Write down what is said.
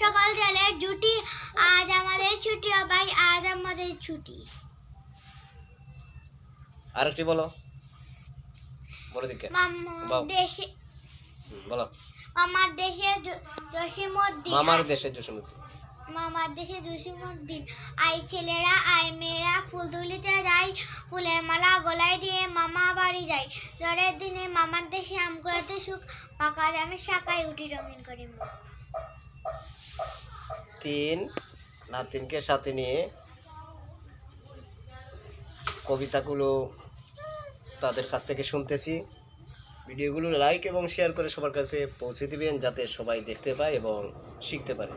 সকল ছেলের জুটি, আজ আমাদের ছুটি ও ভাই, আজ আমাদের ছুটি। আরেকটি বলো, বলো দিকে দেশে বলো। মামার দেশে জসীমউদ্দিন, মামার দেশে জসীমউদ্দিন, মামার দেশে জসীমউদ্দিন। আই ছেলেরা আই মেয়েরা ফুল তুলিতে যাই, ফুলের মালা গলায় দিয়ে মামা বাড়ি যাই। ঝড়ের দিনে মামার দেশে আম কুড়াতে সুখ, পাকা জামের শাখায় উঠি রঙিন করে মুখ। নাতিনকে সাথে নিয়ে কবিতাগুলো তাদের কাছ থেকে শুনতেছি। ভিডিওগুলো লাইক এবং শেয়ার করে সবার কাছে পৌঁছে দিবেন, যাতে সবাই দেখতে পায় এবং শিখতে পারে।